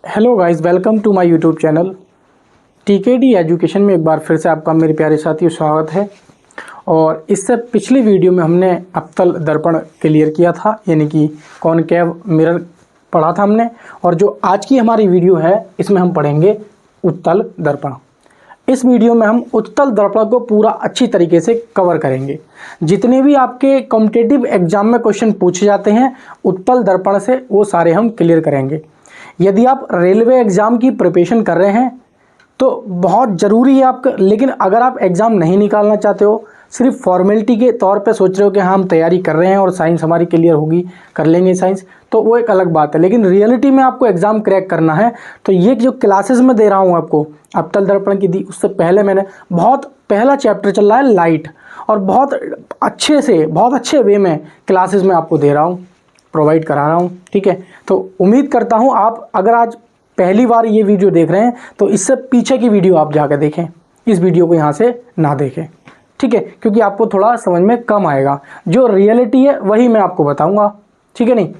Hello guys, welcome to my YouTube channel TKD education में एक बार फिर से आपका मेरे प्यारे साथियों स्वागत है। और इससे पिछली वीडियो में हमने अवतल दर्पण क्लियर किया था, यानी कि कॉनकेव मिरर पढ़ा था हमने। और जो आज की हमारी वीडियो है इसमें हम पढ़ेंगे उत्तल दर्पण। इस वीडियो में हम उत्तल दर्पण को पूरा अच्छी तरीके से कवर करेंगे। जितने भी आपके कॉम्पिटिटिव एग्जाम में क्वेश्चन पूछे जाते हैं उत्तल दर्पण से, वो सारे हम क्लियर करेंगे। यदि आप रेलवे एग्ज़ाम की प्रिपरेशन कर रहे हैं तो बहुत ज़रूरी है आपका, लेकिन अगर आप एग्ज़ाम नहीं निकालना चाहते हो, सिर्फ फॉर्मेलिटी के तौर पे सोच रहे हो कि हाँ हम तैयारी कर रहे हैं और साइंस हमारी क्लियर होगी, कर लेंगे साइंस, तो वो एक अलग बात है। लेकिन रियलिटी में आपको एग्ज़ाम क्रैक करना है तो ये जो क्लासेस में दे रहा हूँ आपको अवतल दर्पण की दी, उससे पहले मैंने बहुत पहला चैप्टर चल रहा है लाइट, और बहुत अच्छे वे में क्लासेस में आपको दे रहा हूँ, प्रोवाइड करा रहा हूँ। ठीक है, तो उम्मीद करता हूँ आप अगर आज पहली बार ये वीडियो देख रहे हैं तो इससे पीछे की वीडियो आप जाकर देखें, इस वीडियो को यहाँ से ना देखें। ठीक है, क्योंकि आपको थोड़ा समझ में कम आएगा, जो रियलिटी है वही मैं आपको बताऊँगा। ठीक है, नहीं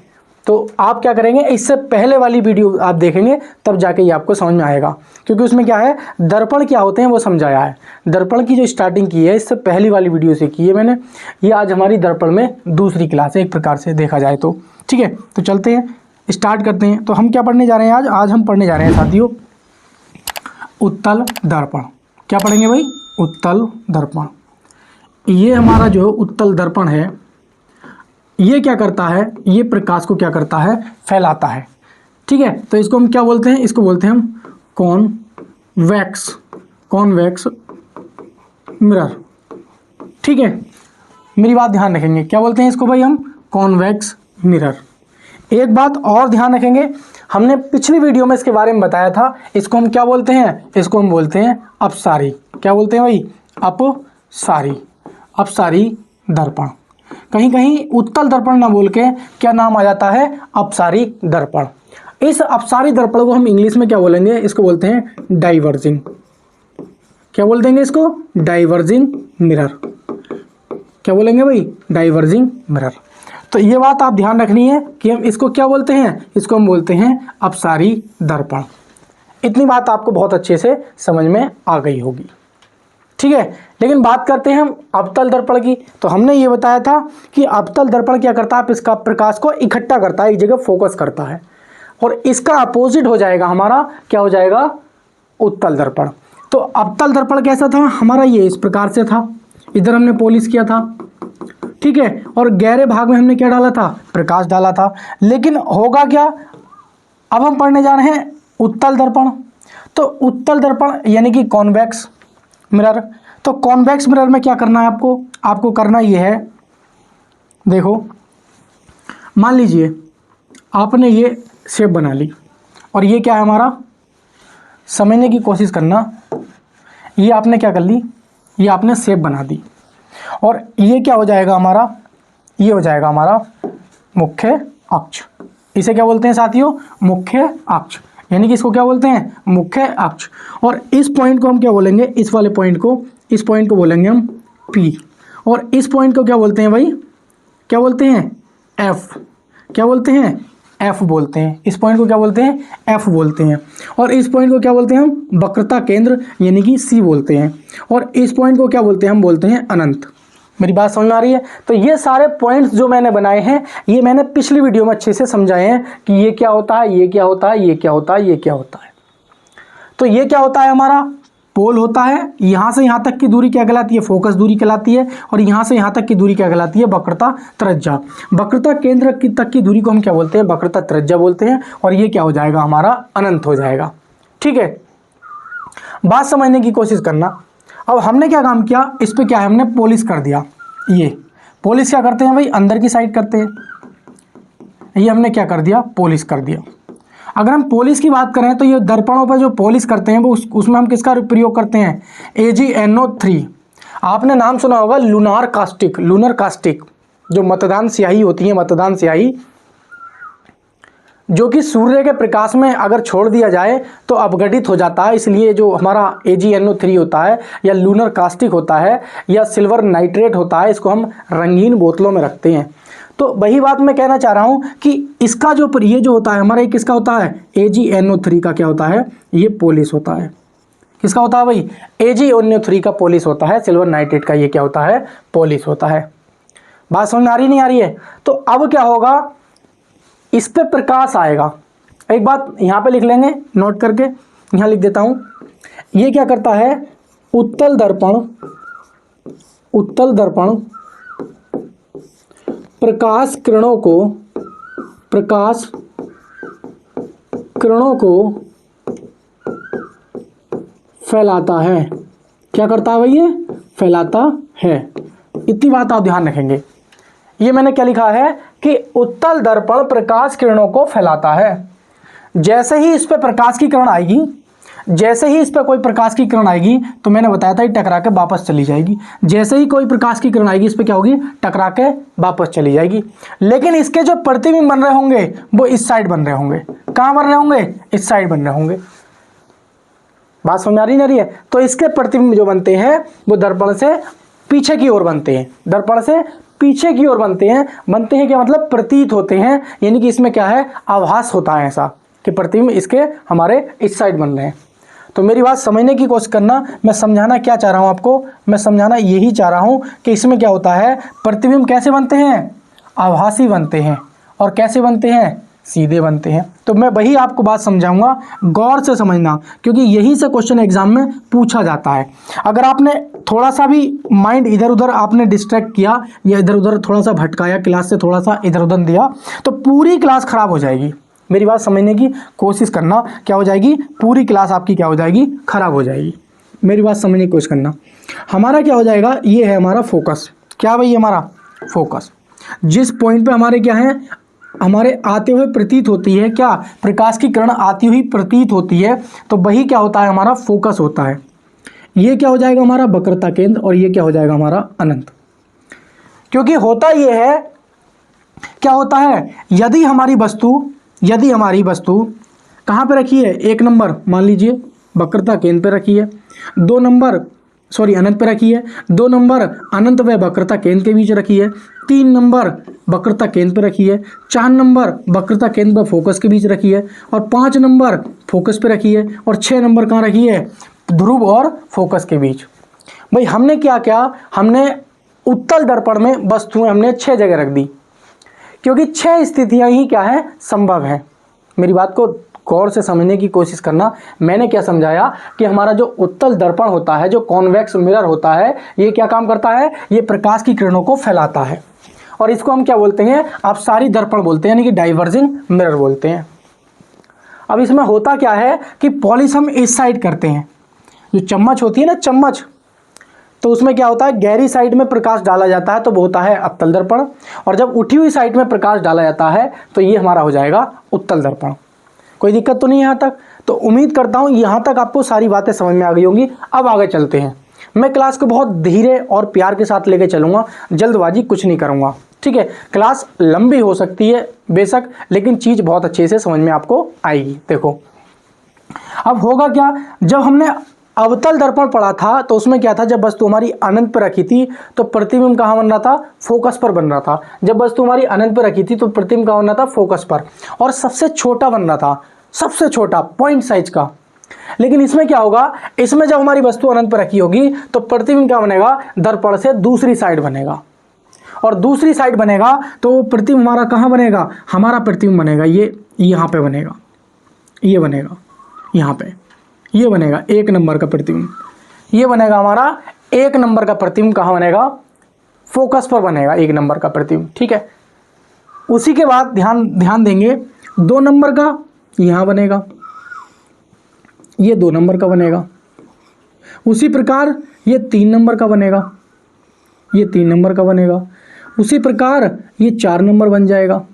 तो आप क्या करेंगे, इससे पहले वाली वीडियो आप देखेंगे तब जाके ये आपको समझ में आएगा, क्योंकि उसमें क्या है, दर्पण क्या होते हैं वो समझाया है। दर्पण की जो स्टार्टिंग की है इससे पहली वाली वीडियो से की है मैंने। ये आज हमारी दर्पण में दूसरी क्लास है एक प्रकार से देखा जाए तो। ठीक है, तो चलते हैं, स्टार्ट करते हैं। तो हम क्या पढ़ने जा रहे हैं आज हम पढ़ने जा रहे हैं साथियों उत्तल दर्पण। क्या पढ़ेंगे भाई? उत्तल दर्पण। ये हमारा जो उत्तल दर्पण है ये क्या करता है, ये प्रकाश को क्या करता है, फैलाता है। ठीक है, तो इसको हम क्या बोलते हैं, इसको बोलते हैं हम कॉन्वेक्स मिरर। ठीक है, मेरी बात ध्यान रखेंगे, क्या बोलते हैं इसको भाई हम? Convex mirror. एक बात और ध्यान रखेंगे, हमने पिछली वीडियो में इसके बारे में बताया था, इसको हम क्या बोलते हैं, इसको हम बोलते हैं अपसारी। क्या बोलते हैं भाई? अपसारी दर्पण। कहीं कहीं उत्तल दर्पण ना बोल के क्या नाम आ जाता है, अपसारी दर्पण। इस अपसारी दर्पण को हम इंग्लिश में क्या बोलेंगे, इसको बोलते हैं डाइवर्जिंग। क्या बोल देंगे इसको? Diverging mirror. क्या बोलेंगे भाई? Diverging mirror. तो ये बात आप ध्यान रखनी है कि हम इसको क्या बोलते हैं, इसको हम बोलते हैं अपसारी दर्पण। इतनी बात आपको बहुत अच्छे से समझ में आ गई होगी। ठीक है, लेकिन बात करते हैं हम अवतल दर्पण की। तो हमने ये बताया था कि अवतल दर्पण क्या करता है, इसका प्रकाश को इकट्ठा करता है, एक जगह फोकस करता है, और इसका अपोजिट हो जाएगा हमारा, क्या हो जाएगा? उत्तल दर्पण। तो अवतल दर्पण कैसा था हमारा? ये इस प्रकार से था, इधर हमने पॉलिश किया था। ठीक है, और गहरे भाग में हमने क्या डाला था? प्रकाश डाला था। लेकिन होगा क्या, अब हम पढ़ने जा रहे हैं उत्तल दर्पण। तो उत्तल दर्पण यानी कि कॉन्वेक्स मिरर। तो कॉन्वेक्स मिरर में क्या करना है आपको करना ये है, देखो मान लीजिए आपने ये शेप बना ली, और ये क्या है हमारा, समझने की कोशिश करना, ये आपने क्या कर ली, ये आपने शेप बना दी, और ये क्या हो जाएगा हमारा, ये हो जाएगा हमारा मुख्य अक्ष। इसे क्या बोलते हैं साथियों? मुख्य अक्ष। यानी कि इसको क्या बोलते हैं? मुख्य अक्ष। और इस पॉइंट को हम क्या बोलेंगे, इस वाले पॉइंट को, इस पॉइंट को बोलेंगे हम P, और इस पॉइंट को क्या बोलते हैं भाई? क्या बोलते हैं? F। क्या बोलते हैं? F बोलते हैं। इस पॉइंट को क्या बोलते हैं? F बोलते हैं। और इस पॉइंट को क्या बोलते हैं हम? वक्रता केंद्र यानी कि C बोलते हैं। और इस पॉइंट को क्या बोलते हैं? हम बोलते हैं अनंत। मेरी बात समझ में आ रही है? तो ये सारे पॉइंट्स जो मैंने बनाए हैं ये मैंने पिछली वीडियो में अच्छे से समझाए हैं कि ये क्या होता है, ये क्या होता है, ये क्या होता है, ये क्या होता है। तो ये क्या होता है हमारा? पोल होता है। यहाँ से यहाँ तक की दूरी क्या कहलाती है? फोकस दूरी कहलाती है। और यहाँ से यहाँ तक की दूरी क्या कहलाती है? वक्रता त्रिज्या। वक्रता केंद्र की तक की दूरी को हम क्या बोलते हैं? वक्रता त्रिज्या बोलते हैं। और ये क्या हो जाएगा हमारा? अनंत हो जाएगा। ठीक है, बात समझने की कोशिश करना। अब हमने क्या काम किया, इस पर क्या है, हमने पॉलिश कर दिया। ये पॉलिश क्या करते हैं भाई? अंदर की साइड करते हैं। ये हमने क्या कर दिया? पॉलिश कर दिया। अगर हम पॉलिश की बात करें तो ये दर्पणों पर जो पॉलिश करते हैं वो उसमें हम किसका प्रयोग करते हैं? AgNO3। आपने नाम सुना होगा लूनर कास्टिक, जो मतदान स्याही होती है, मतदान स्याही, जो कि सूर्य के प्रकाश में अगर छोड़ दिया जाए तो अपघटित हो जाता है। इसलिए जो हमारा AgNO3 होता है, या लूनर कास्टिक होता है, या सिल्वर नाइट्रेट होता है, इसको हम रंगीन बोतलों में रखते हैं। तो वही बात मैं कहना चाह रहा हूं कि इसका जो ये जो होता है हमारा, ये किसका होता है, AgNO3 का क्या होता है, ये पोलिस होता है। किसका होता है भाई, AgNO3 का पोलिस होता है। सिल्वर नाइट्रेट का ये क्या होता है, पोलिस होता है। बात समझ में आ रही नहीं आ रही है? तो अब क्या होगा, इस पे प्रकाश आएगा। एक बात यहां पे लिख लेंगे नोट करके, यहां लिख देता हूं। ये क्या करता है, उत्तल दर्पण प्रकाश किरणों को फैलाता है। क्या करता है भाई, ये फैलाता है। इतनी बात आप ध्यान रखेंगे। ये मैंने क्या लिखा है कि उत्तल दर्पण प्रकाश किरणों को फैलाता है। जैसे ही इस पे प्रकाश की किरण आएगी, जैसे ही इस पे कोई प्रकाश की किरण आएगी, तो मैंने बताया था ये टकरा के वापस चली जाएगी। जैसे ही कोई प्रकाश की किरण आएगी, इस पे क्या होगी, टकरा के वापस चली जाएगी। लेकिन इसके जो प्रतिबिंब बन रहे होंगे वो इस साइड बन रहे होंगे। कहां बन रहे होंगे, इस साइड बन रहे होंगे। बात समझ आ रही है? तो इसके प्रतिबिंब जो बनते हैं वो दर्पण से पीछे की ओर बनते हैं, दर्पण से पीछे की ओर बनते हैं क्या मतलब प्रतीत होते हैं। यानी कि इसमें क्या है, आभास होता है ऐसा कि प्रतिबिंब इसके हमारे इस साइड बन रहे हैं। तो मेरी बात समझने की कोशिश करना। मैं समझाना क्या चाह रहा हूं आपको, मैं समझाना यही चाह रहा हूं कि इसमें क्या होता है, प्रतिबिंब कैसे बनते हैं, आभासी बनते हैं। और कैसे बनते हैं, सीधे बनते हैं। तो मैं वही आपको बात समझाऊंगा, गौर से समझना, क्योंकि यही से क्वेश्चन एग्जाम में पूछा जाता है। अगर आपने थोड़ा सा भी माइंड इधर उधर आपने डिस्ट्रैक्ट किया या इधर उधर थोड़ा सा भटकाया, क्लास से थोड़ा सा इधर उधर दिया, तो पूरी क्लास खराब हो जाएगी। मेरी बात समझने की कोशिश करना, क्या हो जाएगी, पूरी क्लास आपकी क्या हो जाएगी, खराब हो जाएगी। मेरी बात समझने की कोशिश करना। हमारा क्या हो जाएगा, ये है हमारा फोकस। क्या भाई, हमारा फोकस जिस पॉइंट पे हमारे क्या है, हमारे आते हुए प्रतीत होती है, क्या प्रकाश की किरण आती हुई प्रतीत होती है, तो वही क्या होता है, हमारा फोकस होता है। ये क्या हो जाएगा, हमारा वक्रता केंद्र, और ये क्या हो जाएगा, हमारा अनंत। क्योंकि होता ये है, क्या होता है, यदि हमारी वस्तु कहाँ पे रखी है, 1 नंबर मान लीजिए वक्रता केंद्र पे रखी है, 2 नंबर अनंत पे रखी है, 2 नंबर अनंत व वक्रता केंद्र के बीच रखी है, 3 नंबर वक्रता केंद्र पे रखी है, 4 नंबर वक्रता केंद्र व फोकस के बीच रखी है, और 5 नंबर फोकस पे रखी है, और 6 नंबर कहाँ रखी है, ध्रुव और फोकस के बीच। भाई हमने क्या किया, हमने उत्तल दर्पण में वस्तुएं हमने 6 जगह रख दी, क्योंकि 6 स्थितियां ही क्या है, संभव है। मेरी बात को गौर से समझने की कोशिश करना। मैंने क्या समझाया कि हमारा जो उत्तल दर्पण होता है, जो कॉन्वेक्स मिरर होता है, ये क्या काम करता है, ये प्रकाश की किरणों को फैलाता है, और इसको हम क्या बोलते हैं, अपसारी दर्पण बोलते हैं, यानी कि डाइवर्जिंग मिरर बोलते हैं। अब इसमें होता क्या है कि पॉलिश हम इस साइड करते हैं, जो चम्मच होती है ना, चम्मच, तो उसमें क्या होता है, गहरी साइड में प्रकाश डाला जाता है तो वो होता है अवतल दर्पण, और जब उठी हुई साइड में प्रकाश डाला जाता है तो ये हमारा हो जाएगा उत्तल दर्पण। कोई दिक्कत तो नहीं है यहाँ तक? तो उम्मीद करता हूँ यहाँ तक आपको सारी बातें समझ में आ गई होंगी। अब आगे चलते हैं। मैं क्लास को बहुत धीरे और प्यार के साथ लेके चलूँगा, जल्दबाजी कुछ नहीं करूँगा, ठीक है। क्लास लंबी हो सकती है बेशक, लेकिन चीज़ बहुत अच्छे से समझ में आपको आएगी। देखो अब होगा क्या, जब हमने अवतल दर्पण पढ़ा था तो उसमें क्या था, जब वस्तु हमारी अनंत पर रखी थी तो प्रतिबिंब कहाँ बन रहा था, फोकस पर बन रहा था। जब वस्तु हमारी अनंत पर रखी थी तो प्रतिबिंब कहाँ बन रहा था, फोकस पर, और सबसे छोटा बन रहा था, सबसे छोटा पॉइंट साइज का। लेकिन इसमें क्या होगा, इसमें जब हमारी वस्तु अनंत पर रखी होगी तो प्रतिबिंब क्या बनेगा, दर्पण से दूसरी साइड बनेगा, और दूसरी साइड बनेगा तो प्रतिबिंब हमारा कहाँ बनेगा, हमारा प्रतिबिंब बनेगा ये यहाँ पे बनेगा, ये बनेगा यहाँ पे, ये बनेगा 1 नंबर का प्रतिबिंब, ये बनेगा हमारा 1 नंबर का प्रतिबिंब। कहाँ बनेगा, फोकस पर बनेगा 1 नंबर का प्रतिबिंब, ठीक है। उसी के बाद ध्यान देंगे 2 नंबर का यहाँ बनेगा, ये 2 नंबर का बनेगा। उसी प्रकार ये 3 नंबर का बनेगा, ये 3 नंबर का बनेगा। उसी प्रकार ये 4 नंबर बन जाएगा।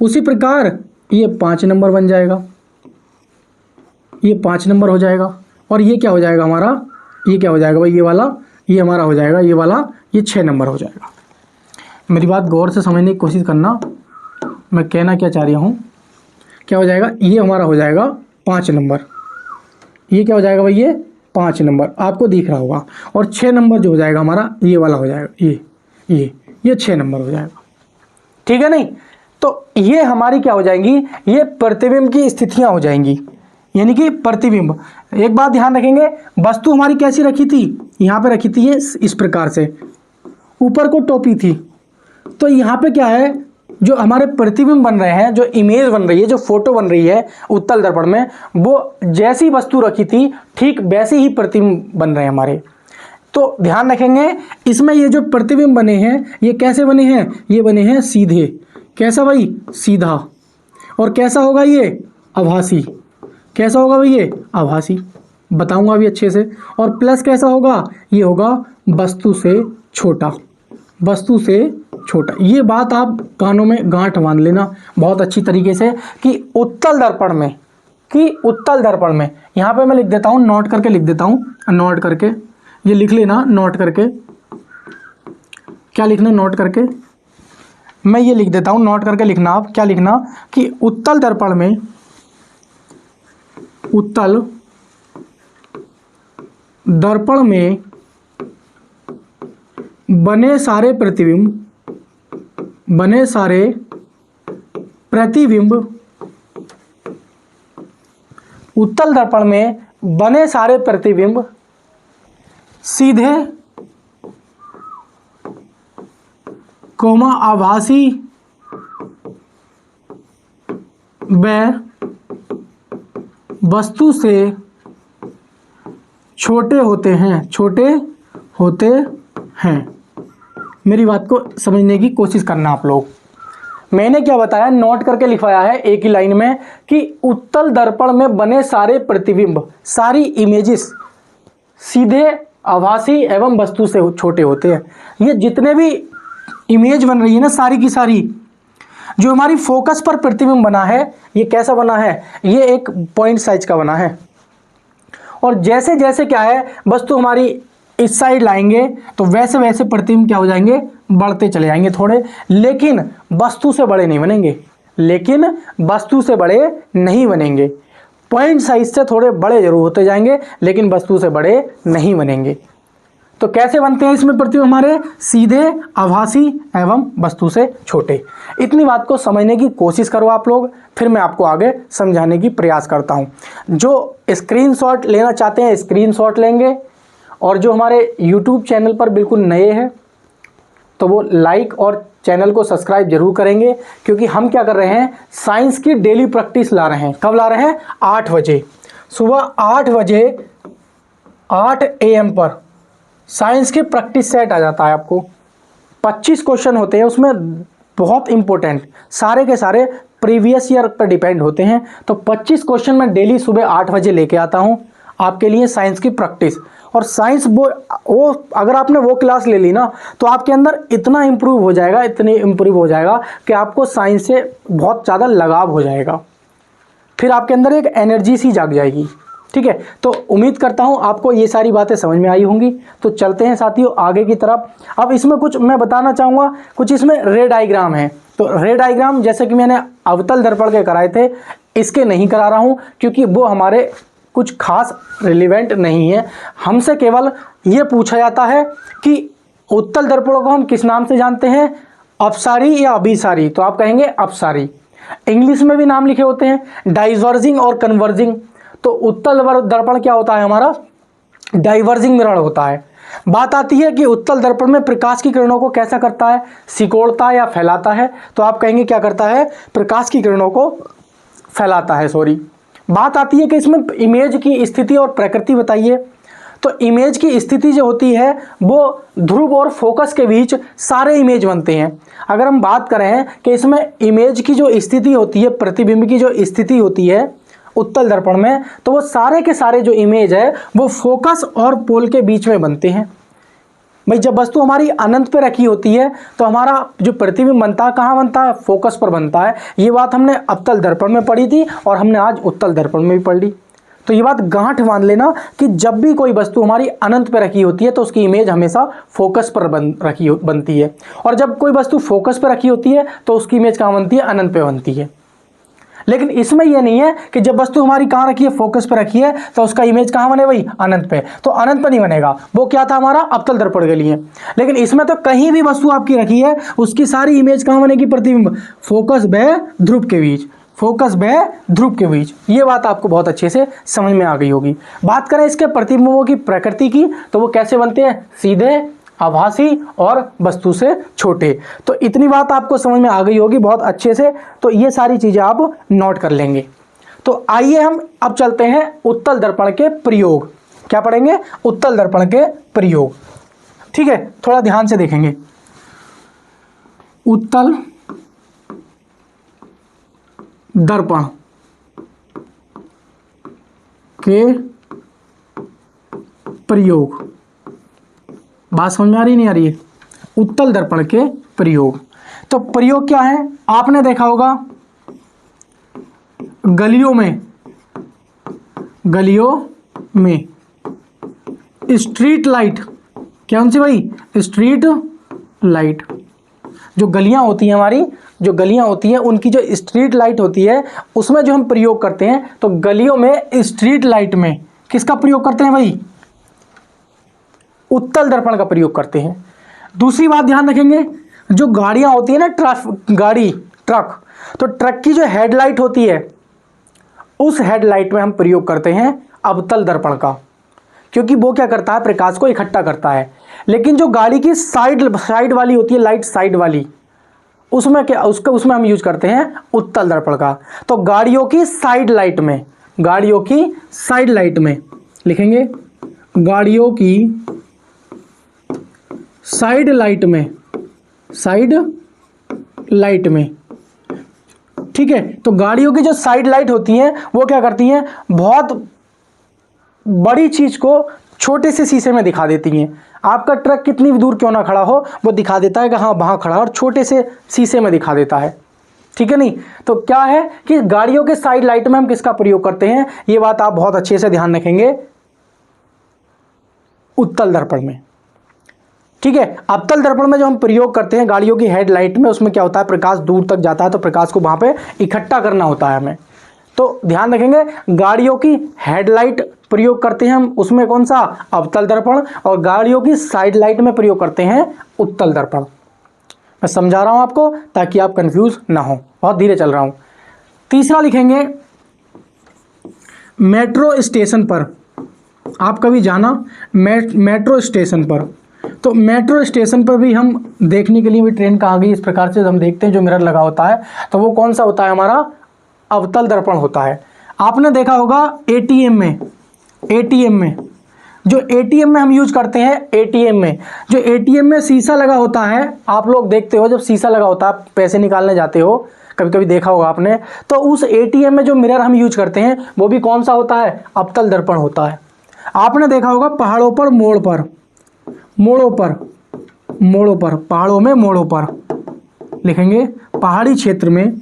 उसी प्रकार ये 5 नंबर बन जाएगा, ये 5 नंबर हो जाएगा। और ये क्या हो जाएगा हमारा, ये क्या हो जाएगा भाई, ये वाला, ये हमारा हो जाएगा, ये वाला, ये 6 नंबर हो जाएगा। मेरी बात गौर से समझने की कोशिश करना, मैं कहना क्या चाह रही हूँ, क्या हो जाएगा, ये हमारा हो जाएगा 5 नंबर, ये क्या हो जाएगा भाई, ये 5 नंबर आपको दिख रहा होगा। और 6 नंबर जो हो जाएगा हमारा, ये वाला हो जाएगा, ये 6 नंबर हो जाएगा। ठीक है नहीं। तो ये हमारी क्या हो जाएंगी, ये प्रतिबिंब की स्थितियां हो जाएंगी, यानी कि प्रतिबिंब। एक बात ध्यान रखेंगे, वस्तु हमारी कैसी रखी थी, यहाँ पे रखी थी ये इस प्रकार से, ऊपर को टोपी थी। तो यहाँ पे क्या है, जो हमारे प्रतिबिंब बन रहे हैं, जो इमेज बन रही है, जो फोटो बन रही है उत्तल दर्पण में, वो जैसी वस्तु रखी थी ठीक वैसे ही प्रतिबिंब बन रहे हैं हमारे। तो ध्यान रखेंगे, इसमें ये जो प्रतिबिंब बने हैं ये कैसे बने हैं, ये बने हैं सीधे। कैसा भाई, सीधा। और कैसा होगा ये, आभासी। कैसा होगा भाई ये, आभासी, बताऊंगा अभी अच्छे से। और प्लस कैसा होगा, ये होगा वस्तु से छोटा, वस्तु से छोटा। ये बात आप कानों में गांठ बांध लेना बहुत अच्छी तरीके से कि उत्तल दर्पण में, कि उत्तल दर्पण में, यहाँ पे मैं लिख देता हूँ, नोट करके लिख देता हूँ, नोट करके ये लिख लेना, नोट करके। क्या लिखना, नोट करके मैं ये लिख देता हूँ, नोट करके लिखना। आप क्या लिखना कि उत्तल दर्पण में, उत्तल दर्पण में बने सारे प्रतिबिंब, बने सारे प्रतिबिंब, उत्तल दर्पण में बने सारे प्रतिबिंब सीधे कोमा आभासी व वस्तु से छोटे होते हैं, छोटे होते हैं। मेरी बात को समझने की कोशिश करना आप लोग। मैंने क्या बताया, नोट करके लिखवाया है एक ही लाइन में कि उत्तल दर्पण में बने सारे प्रतिबिंब, सारी इमेजेस सीधे आभासी एवं वस्तु से छोटे होते हैं। ये जितने भी इमेज बन रही है ना, सारी की सारी, जो हमारी फोकस पर प्रतिबिंब बना है, ये कैसा बना है, ये एक पॉइंट साइज का बना है। और जैसे जैसे क्या है, वस्तु हमारी इस साइड लाएंगे तो वैसे वैसे प्रतिबिंब क्या हो जाएंगे, बढ़ते चले जाएंगे थोड़े, लेकिन वस्तु से बड़े नहीं बनेंगे, लेकिन वस्तु से बड़े नहीं बनेंगे। पॉइंट साइज से थोड़े बड़े जरूर होते जाएंगे, लेकिन वस्तु से बड़े नहीं बनेंगे। तो कैसे बनते हैं इसमें प्रतिबिंब हमारे, सीधे, आभासी एवं वस्तु से छोटे। इतनी बात को समझने की कोशिश करो आप लोग, फिर मैं आपको आगे समझाने की प्रयास करता हूं। जो स्क्रीनशॉट लेना चाहते हैं स्क्रीनशॉट लेंगे, और जो हमारे YouTube चैनल पर बिल्कुल नए हैं तो वो लाइक और चैनल को सब्सक्राइब जरूर करेंगे, क्योंकि हम क्या कर रहे हैं, साइंस की डेली प्रैक्टिस ला रहे हैं। कब ला रहे हैं, 8 बजे, सुबह 8 बजे 8 AM पर साइंस की प्रैक्टिस सेट आ जाता है आपको। 25 क्वेश्चन होते हैं उसमें, बहुत इंपॉर्टेंट, सारे के सारे प्रीवियस ईयर पर डिपेंड होते हैं। तो 25 क्वेश्चन मैं डेली सुबह 8 बजे लेके आता हूं आपके लिए, साइंस की प्रैक्टिस। और साइंस वो अगर आपने वो क्लास ले ली ना, तो आपके अंदर इतना इम्प्रूव हो जाएगा, इतनी इम्प्रूव हो जाएगा कि आपको साइंस से बहुत ज़्यादा लगाव हो जाएगा, फिर आपके अंदर एक एनर्जी सी जाग जाएगी। ठीक है, तो उम्मीद करता हूँ आपको ये सारी बातें समझ में आई होंगी। तो चलते हैं साथियों आगे की तरफ। अब इसमें कुछ मैं बताना चाहूँगा, कुछ इसमें रे डायग्राम है। तो रे डायग्राम जैसे कि मैंने अवतल दर्पण के कराए थे, इसके नहीं करा रहा हूँ, क्योंकि वो हमारे कुछ खास रिलेवेंट नहीं है। हमसे केवल ये पूछा जाता है कि उत्तल दर्पणों को हम किस नाम से जानते हैं, अपसारी या अभिसारी। तो आप कहेंगे अपसारी। इंग्लिश में भी नाम लिखे होते हैं, डाइवर्जिंग और कन्वर्जिंग। तो उत्तल दर्पण क्या होता है हमारा, डाइवर्जिंग मिरर होता है। बात आती है कि उत्तल दर्पण में प्रकाश की किरणों को कैसा करता है, सिकोड़ता है या फैलाता है। तो आप कहेंगे क्या करता है, प्रकाश की किरणों को फैलाता है, सॉरी। बात आती है कि इसमें इमेज की स्थिति और प्रकृति बताइए। तो इमेज की स्थिति जो होती है वो ध्रुव और फोकस के बीच सारे इमेज बनते हैं। अगर हम बात करें कि इसमें इमेज की जो स्थिति होती है, प्रतिबिंब की जो स्थिति होती है उत्तल दर्पण में, तो वो सारे के सारे जो इमेज है वो फोकस और पोल के बीच में बनते हैं। भाई जब वस्तु हमारी अनंत पे रखी होती है तो हमारा जो प्रतिबिंब बनता है कहाँ बनता है, फोकस पर बनता है। ये बात हमने अवतल दर्पण में पढ़ी थी और हमने आज उत्तल दर्पण में भी पढ़ ली। तो ये बात गांठ बांध लेना कि जब भी कोई वस्तु हमारी अनंत पे रखी होती है तो उसकी इमेज हमेशा फोकस पर बनती है, और जब कोई वस्तु फोकस पर रखी होती है तो उसकी इमेज कहाँ बनती है, अनंत पे बनती है। लेकिन इसमें यह नहीं है कि जब वस्तु हमारी कहाँ रखी है, फोकस पे रखी है, तो उसका इमेज कहाँ बने भाई, अनंत पे। तो अनंत पे नहीं बनेगा, वो क्या था हमारा अवतल दर्पण के लिए। लेकिन इसमें तो कहीं भी वस्तु आपकी रखी है उसकी सारी इमेज कहाँ बनेगी, प्रतिबिंब फोकस व ध्रुव के बीच, फोकस व ध्रुव के बीच। ये बात आपको बहुत अच्छे से समझ में आ गई होगी। बात करें इसके प्रतिबिंबों की प्रकृति की, तो वो कैसे बनते हैं, सीधे, आभासी और वस्तु से छोटे। तो इतनी बात आपको समझ में आ गई होगी बहुत अच्छे से। तो ये सारी चीजें आप नोट कर लेंगे। तो आइए हम अब चलते हैं उत्तल दर्पण के प्रयोग। क्या पढ़ेंगे, उत्तल दर्पण के प्रयोग। ठीक है, थोड़ा ध्यान से देखेंगे। उत्तल दर्पण के प्रयोग, बात समझ में आ रही नहीं आ रही है, उत्तल दर्पण के प्रयोग। तो प्रयोग क्या है, आपने देखा होगा गलियों में स्ट्रीट लाइट, कौन सी भाई, स्ट्रीट लाइट। जो गलियां होती हैं हमारी, जो गलियां होती हैं उनकी जो स्ट्रीट लाइट होती है उसमें जो हम प्रयोग करते हैं, तो गलियों में स्ट्रीट लाइट में किसका प्रयोग करते हैं भाई, उत्तल दर्पण का प्रयोग करते हैं। दूसरी बात ध्यान रखेंगे, जो गाड़ियां होती है ना, ट्रक, तो ट्रक की जो हेडलाइट होती है उस हेडलाइट में हम प्रयोग करते हैं अवतल दर्पण का, क्योंकि वो क्या करता है, प्रकाश को इकट्ठा करता है। लेकिन जो गाड़ी की साइड वाली होती है, लाइट साइड वाली, उसमें क्या, उसमें हम यूज करते हैं उत्तल दर्पण का। तो गाड़ियों की साइड लाइट में, गाड़ियों की साइड लाइट में लिखेंगे, गाड़ियों की साइड लाइट में, साइड लाइट में। ठीक है, तो गाड़ियों की जो साइड लाइट होती हैं वो क्या करती हैं, बहुत बड़ी चीज को छोटे से शीशे में दिखा देती हैं। आपका ट्रक कितनी भी दूर क्यों ना खड़ा हो, वो दिखा देता है कि हाँ वहां खड़ा, और छोटे से शीशे में दिखा देता है। ठीक है नहीं, तो क्या है कि गाड़ियों के साइड लाइट में हम किसका प्रयोग करते हैं, ये बात आप बहुत अच्छे से ध्यान रखेंगे, उत्तल दर्पण में। ठीक है, अवतल दर्पण में जो हम प्रयोग करते हैं गाड़ियों की हेडलाइट में, उसमें क्या होता है, प्रकाश दूर तक जाता है, तो प्रकाश को वहां पे इकट्ठा करना होता है हमें। तो ध्यान रखेंगे, गाड़ियों की हेडलाइट प्रयोग करते हैं हम, उसमें कौन सा, अवतल दर्पण, और गाड़ियों की साइड लाइट में प्रयोग करते हैं उत्तल दर्पण। मैं समझा रहा हूं आपको ताकि आप कंफ्यूज ना हो, बहुत धीरे चल रहा हूं। तीसरा लिखेंगे, मेट्रो स्टेशन पर। आप कभी जाना मेट्रो स्टेशन पर, तो मेट्रो स्टेशन पर भी हम देखने के लिए भी ट्रेन कहाँ गई, इस प्रकार से हम देखते हैं, जो मिरर लगा होता है, तो वो कौन सा होता है, हमारा अवतल दर्पण होता है। आपने देखा होगा एटीएम में, जो एटीएम में हम यूज करते हैं, एटीएम में, जो एटीएम में शीशा लगा होता है, आप लोग देखते हो जब शीशा लगा होता है, पैसे निकालने जाते हो, कभी कभी देखा होगा आपने, तो उस एटीएम में जो मिरर हम यूज करते हैं वो भी कौन सा होता है, अवतल दर्पण होता है। आपने देखा होगा पहाड़ों पर, मोड़ों पर, पहाड़ों में मोड़ों पर लिखेंगे, पहाड़ी क्षेत्र में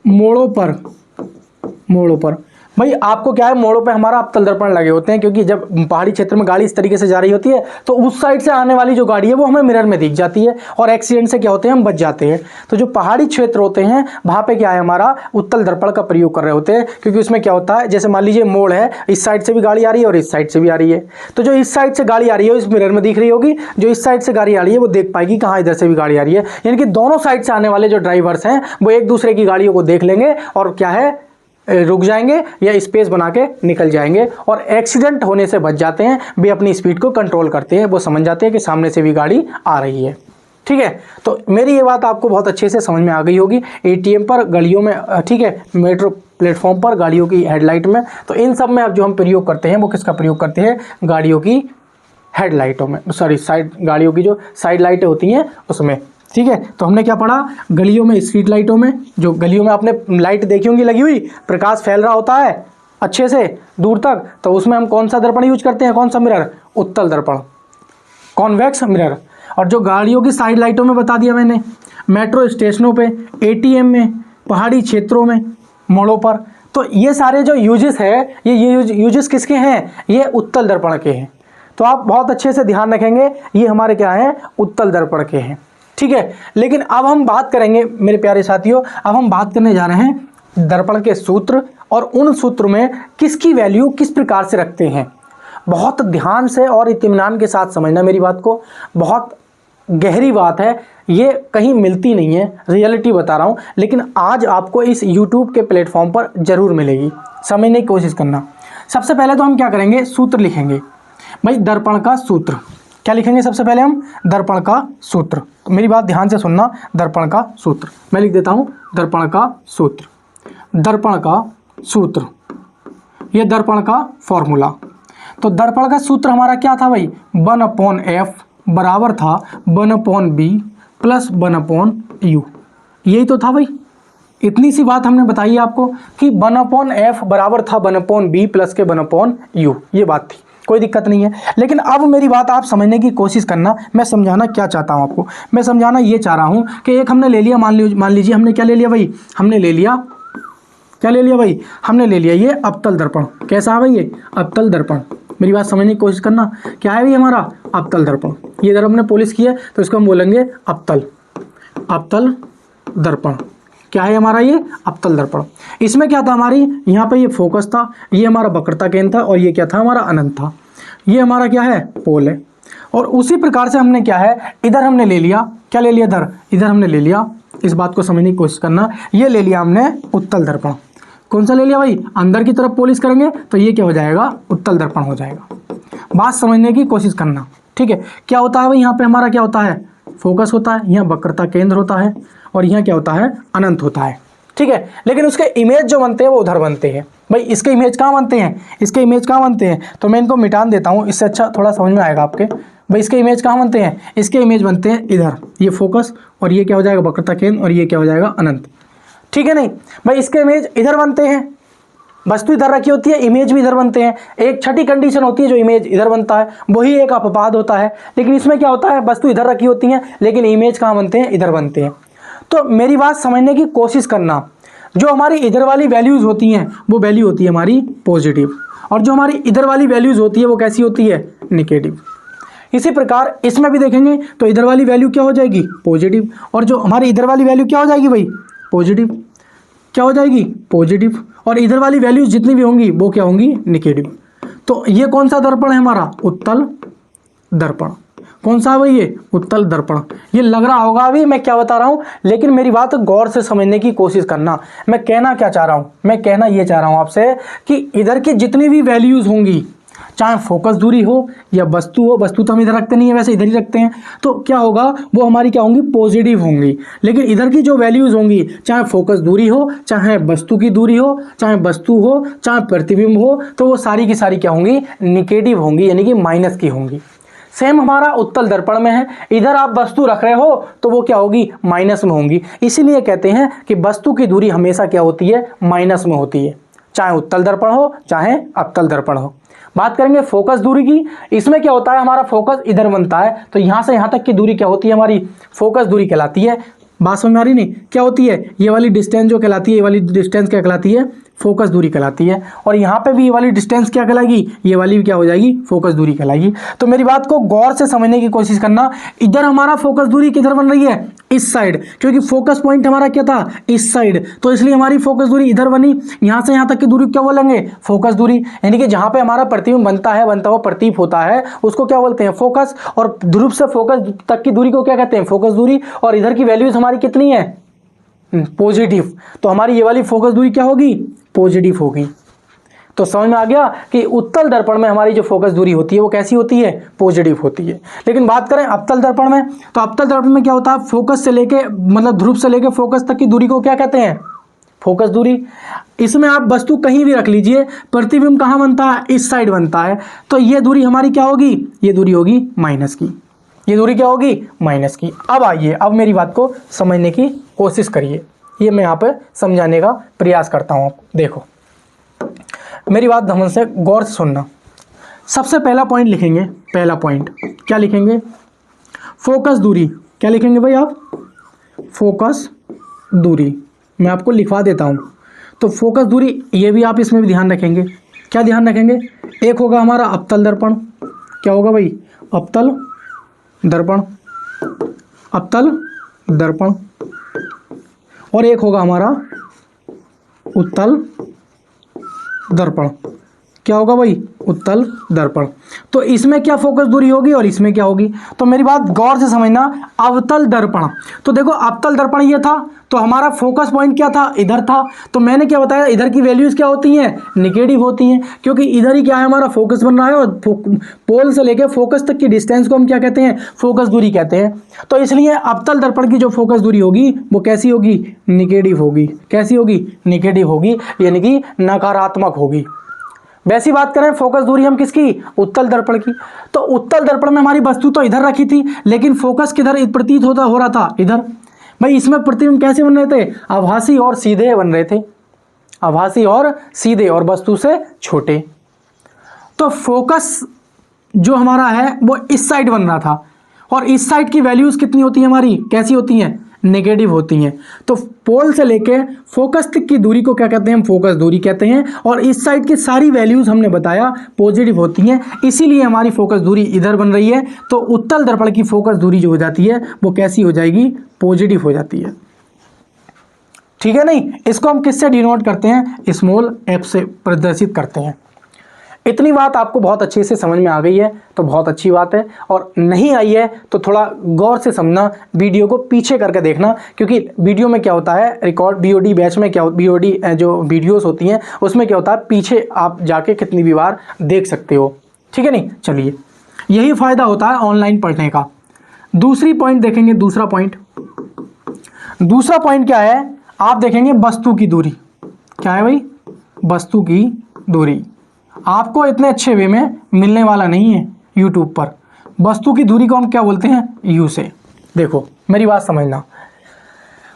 मोड़ों पर भाई आपको क्या है, मोड़ों पे हमारा अवतल दर्पण लगे होते हैं, क्योंकि जब पहाड़ी क्षेत्र में गाड़ी इस तरीके से जा रही होती है तो उस साइड से आने वाली जो गाड़ी है वो हमें मिरर में दिख जाती है, और एक्सीडेंट से क्या होते हैं, हम बच जाते हैं। तो जो पहाड़ी क्षेत्र होते हैं वहां पे क्या है, हमारा उत्तल दर्पण का प्रयोग कर रहे होते हैं, क्योंकि उसमें क्या होता है, जैसे मान लीजिए मोड़ है, इस साइड से भी गाड़ी आ रही है और इस साइड से भी आ रही है, तो जो इस साइड से गाड़ी आ रही है इस मिरर में दिख रही होगी, जो इस साइड से गाड़ी आ रही है वो देख पाएगी कहाँ इधर से भी गाड़ी आ रही है। यानी कि दोनों साइड से आने वाले जो ड्राइवर्स हैं वो एक दूसरे की गाड़ियों को देख लेंगे और क्या है, रुक जाएंगे या स्पेस बना के निकल जाएंगे, और एक्सीडेंट होने से बच जाते हैं। वे अपनी स्पीड को कंट्रोल करते हैं, वो समझ जाते हैं कि सामने से भी गाड़ी आ रही है। ठीक है, तो मेरी ये बात आपको बहुत अच्छे से समझ में आ गई होगी। एटीएम पर, गलियों में, ठीक है, मेट्रो प्लेटफॉर्म पर, गाड़ियों की हेडलाइट में, तो इन सब में अब जो हम प्रयोग करते हैं वो किसका प्रयोग करते हैं, गाड़ियों की हेडलाइटों में, सॉरी साइड, गाड़ियों की जो साइड लाइटें होती हैं उसमें। ठीक है, तो हमने क्या पढ़ा, गलियों में, स्ट्रीट लाइटों में, जो गलियों में आपने लाइट देखी होंगी लगी हुई, प्रकाश फैल रहा होता है अच्छे से दूर तक, तो उसमें हम कौन सा दर्पण यूज करते हैं, कौन सा मिरर, उत्तल दर्पण, कॉन्वेक्स मिरर। और जो गाड़ियों की साइड लाइटों में बता दिया मैंने, मेट्रो स्टेशनों पे, एटीएम में, पहाड़ी क्षेत्रों में, मोड़ों पर, तो ये सारे जो यूजेस है, ये यूजेस किसके हैं, ये उत्तल दर्पण के हैं। तो आप बहुत अच्छे से ध्यान रखेंगे, ये हमारे क्या हैं, उत्तल दर्पण के हैं, ठीक है। लेकिन अब हम बात करेंगे मेरे प्यारे साथियों, अब हम बात करने जा रहे हैं दर्पण के सूत्र, और उन सूत्र में किसकी वैल्यू किस प्रकार से रखते हैं। बहुत ध्यान से और इत्मीनान के साथ समझना मेरी बात को, बहुत गहरी बात है, ये कहीं मिलती नहीं है, रियलिटी बता रहा हूँ, लेकिन आज आपको इस YouTube के प्लेटफॉर्म पर जरूर मिलेगी, समझने की कोशिश करना। सबसे पहले तो हम क्या करेंगे, सूत्र लिखेंगे भाई, दर्पण का सूत्र। क्या लिखेंगे सबसे पहले हम, दर्पण का सूत्र। मेरी बात ध्यान से सुनना, दर्पण का सूत्र मैं लिख देता हूँ, दर्पण का सूत्र, दर्पण का सूत्र, ये दर्पण का फॉर्मूला। तो दर्पण का सूत्र हमारा क्या था भाई, 1/f बराबर था 1/b प्लस 1/u, यही तो था भाई। इतनी सी बात हमने बताई आपको कि 1/f बराबर था 1/b प्लस के 1/u, ये बात थी, कोई दिक्कत नहीं है। लेकिन अब मेरी बात आप समझने की कोशिश करना, मैं समझाना क्या चाहता हूँ आपको, मैं समझाना ये चाह रहा हूँ कि एक हमने ले लिया, मान लीजिए हमने क्या ले लिया भाई, हमने ले लिया, क्या ले लिया भाई, हमने ले लिया ये अवतल दर्पण। कैसा है भाई, ये अवतल दर्पण। मेरी बात समझने की कोशिश करना, क्या है भाई हमारा अवतल दर्पण। ये इधर हमने पॉलिश किया है तो इसको हम बोलेंगे अवतल, अवतल दर्पण। क्या है हमारा ये अवतल दर्पण। इसमें क्या था हमारी, यहाँ पे ये फोकस था, ये हमारा वक्रता केंद्र था, और ये क्या था हमारा अनंत था। ये हमारा क्या है, पोल है। और उसी प्रकार से हमने क्या है, इधर हमने ले लिया, क्या ले लिया इधर, इधर हमने ले लिया, इस बात को समझने की कोशिश करना, ये ले लिया हमने उत्तल दर्पण। कौन सा ले लिया भाई, अंदर की तरफ पॉलिश करेंगे तो ये क्या हो जाएगा, उत्तल दर्पण हो जाएगा। बात समझने की कोशिश करना, ठीक है। क्या होता है भाई, यहाँ पे हमारा क्या होता है, फोकस होता है, यहाँ वक्रता केंद्र होता है, और यहाँ क्या होता है, अनंत होता है, ठीक है। लेकिन उसके इमेज जो बनते हैं वो उधर बनते हैं भाई। इसके इमेज कहाँ बनते हैं, इसके इमेज कहाँ बनते हैं, तो मैं इनको मिटान देता हूँ, इससे अच्छा थोड़ा समझ में आएगा आपके। भाई इसके इमेज कहाँ बनते हैं, इसके इमेज बनते हैं इधर, ये फोकस, और ये क्या हो जाएगा, वक्रता केंद्र, और ये क्या हो जाएगा, अनंत, ठीक है। नहीं भाई, इसके इमेज इधर बनते हैं, वस्तु इधर रखी होती है, इमेज भी इधर बनते हैं। एक छठी कंडीशन होती है जो इमेज इधर बनता है, वही एक अपवाद होता है। लेकिन इसमें क्या होता है, वस्तु इधर रखी होती है, लेकिन इमेज कहाँ बनते हैं, इधर बनते हैं। तो मेरी बात समझने की कोशिश करना, जो हमारी इधर वाली वैल्यूज होती हैं वो वैल्यू होती है हमारी पॉजिटिव, और जो हमारी इधर वाली वैल्यूज होती है वो कैसी होती है, निगेटिव। इसी प्रकार इसमें भी देखेंगे तो इधर वाली वैल्यू क्या हो जाएगी, पॉजिटिव, और जो हमारी इधर वाली वैल्यू क्या हो जाएगी भाई, पॉजिटिव, क्या हो जाएगी, पॉजिटिव, और इधर वाली वैल्यूज जितनी भी होंगी वो क्या होंगी, निगेटिव। तो ये कौन सा दर्पण है हमारा, उत्तल दर्पण। कौन सा है भाई, ये उत्तल दर्पण। ये लग रहा होगा अभी मैं क्या बता रहा हूँ, लेकिन मेरी बात गौर से समझने की कोशिश करना। मैं कहना क्या चाह रहा हूँ, मैं कहना ये चाह रहा हूँ आपसे कि इधर की जितनी भी वैल्यूज होंगी, चाहे फोकस दूरी हो या वस्तु हो, वस्तु तो हम इधर रखते नहीं है, वैसे इधर ही रखते हैं, तो क्या होगा, वो हमारी क्या होंगी, पॉजिटिव होंगी। लेकिन इधर की जो वैल्यूज होंगी, चाहे फोकस दूरी हो, चाहे वस्तु की दूरी हो, चाहे वस्तु हो, चाहे प्रतिबिंब हो, तो वो सारी की सारी क्या होंगी, निगेटिव होंगी, यानी कि माइनस की होंगी। सेम हमारा उत्तल दर्पण में है, इधर आप वस्तु रख रहे हो तो वो क्या होगी, माइनस में होंगी। इसीलिए कहते हैं कि वस्तु की दूरी हमेशा क्या होती है, माइनस में होती है, चाहे उत्तल दर्पण हो चाहे अवतल दर्पण हो। बात करेंगे फोकस दूरी की, इसमें क्या होता है, हमारा फोकस इधर बनता है, तो यहाँ से यहाँ तक की दूरी क्या होती है, हमारी फोकस दूरी कहलाती है। बात समझ में आ रही नहीं, क्या होती है, ये वाली डिस्टेंस जो कहलाती है, ये वाली डिस्टेंस क्या कहलाती है, फोकस दूरी कहलाती है। और यहाँ पे भी ये वाली डिस्टेंस क्या कहलाएगी, ये वाली भी क्या हो जाएगी, फोकस दूरी कहलाएगी। तो मेरी बात को गौर से समझने की कोशिश करना। इधर हमारा फोकस दूरी किधर बन रही है, इस साइड, क्योंकि फोकस पॉइंट हमारा क्या था, इस साइड, तो इसलिए हमारी फोकस दूरी इधर बनी। यहाँ से यहाँ तक की दूरी क्या बोलेंगे, फोकस दूरी, यानी कि जहाँ पे हमारा प्रतिबिंब बनता है, बनता हुआ प्रतीप होता है, उसको क्या बोलते हैं, फोकस। और ध्रुव से फोकस तक की दूरी को क्या कहते हैं, फोकस दूरी। और इधर की वैल्यूज हमारी कितनी है, पॉजिटिव, तो हमारी ये वाली फोकस दूरी क्या होगी, पॉजिटिव होगी। तो समझ में आ गया कि उत्तल दर्पण में हमारी जो फोकस दूरी होती है वो कैसी होती है, पॉजिटिव होती है। लेकिन बात करें अवतल दर्पण में, तो अवतल दर्पण में क्या होता है, फोकस से लेके, मतलब ध्रुव से लेके फोकस तक की दूरी को क्या कहते हैं, फोकस दूरी। इसमें आप वस्तु कहीं भी रख लीजिए, प्रतिबिंब कहाँ बनता है, इस साइड बनता है, तो ये दूरी हमारी क्या होगी, ये दूरी होगी माइनस की, ये दूरी क्या होगी, माइनस की। अब आइए, अब मेरी बात को समझने की कोशिश करिए, ये मैं यहाँ पे समझाने का प्रयास करता हूँ। देखो मेरी बात ध्यान से गौर से सुनना। सबसे पहला पॉइंट लिखेंगे, पहला पॉइंट क्या लिखेंगे, फोकस दूरी। क्या लिखेंगे भाई आप, फोकस दूरी। मैं आपको लिखवा देता हूँ। तो फोकस दूरी, ये भी आप इसमें भी ध्यान रखेंगे। क्या ध्यान रखेंगे, एक होगा हमारा अवतल दर्पण, क्या होगा भाई, अवतल दर्पण, अवतल दर्पण। और एक होगा हमारा उत्तल दर्पण, क्या होगा भाई, उत्तल दर्पण। तो इसमें क्या फोकस दूरी होगी और इसमें क्या होगी, तो मेरी बात गौर से समझना। अवतल दर्पण, तो देखो अवतल दर्पण ये था, तो हमारा फोकस पॉइंट क्या था, इधर था। तो मैंने क्या बताया, इधर की वैल्यूज क्या होती हैं, निगेटिव होती हैं, क्योंकि इधर ही क्या है, हमारा फोकस बन रहा है, और पोल से लेकर फोकस तक की डिस्टेंस को हम क्या कहते हैं, फोकस दूरी कहते हैं। तो इसलिए अवतल दर्पण की जो फोकस दूरी होगी वो कैसी होगी, निगेटिव होगी। कैसी होगी, निगेटिव होगी, यानी कि नकारात्मक होगी। वैसी बात करें फोकस दूरी हम किसकी, उत्तल दर्पण की, तो उत्तल दर्पण में हमारी वस्तु तो इधर रखी थी, लेकिन फोकस किधर प्रतीत हो रहा था, इधर। भाई इसमें प्रतिबिंब कैसे बन रहे थे, आभासी और सीधे बन रहे थे, आभासी और सीधे, और वस्तु से छोटे। तो फोकस जो हमारा है वो इस साइड बन रहा था, और इस साइड की वैल्यूज कितनी होती है हमारी, कैसी होती हैं, नेगेटिव होती हैं। तो पोल से लेके फोकस तक की दूरी को क्या कहते हैं, हम फोकस दूरी कहते हैं, और इस साइड की सारी वैल्यूज हमने बताया पॉजिटिव होती हैं, इसीलिए हमारी फोकस दूरी इधर बन रही है। तो उत्तल दर्पण की फोकस दूरी जो हो जाती है वो कैसी हो जाएगी, पॉजिटिव हो जाती है। ठीक है, नहीं, इसको हम किससे डिनोट करते हैं, स्मॉल एफ से प्रदर्शित करते हैं। इतनी बात आपको बहुत अच्छे से समझ में आ गई है तो बहुत अच्छी बात है, और नहीं आई है तो थोड़ा गौर से समझना, वीडियो को पीछे करके देखना, क्योंकि वीडियो में क्या होता है, रिकॉर्ड बीओडी बैच में क्या, बीओडी जो वीडियोस होती हैं उसमें क्या होता है, पीछे आप जाके कितनी भी बार देख सकते हो। ठीक है, नहीं, चलिए, यही फ़ायदा होता है ऑनलाइन पढ़ने का। दूसरी पॉइंट देखेंगे, दूसरा पॉइंट क्या है, आप देखेंगे वस्तु की दूरी। क्या है भाई, वस्तु की दूरी आपको इतने अच्छे वे में मिलने वाला नहीं है यूट्यूब पर। वस्तु की दूरी को हम क्या बोलते हैं, यू से। देखो मेरी बात समझना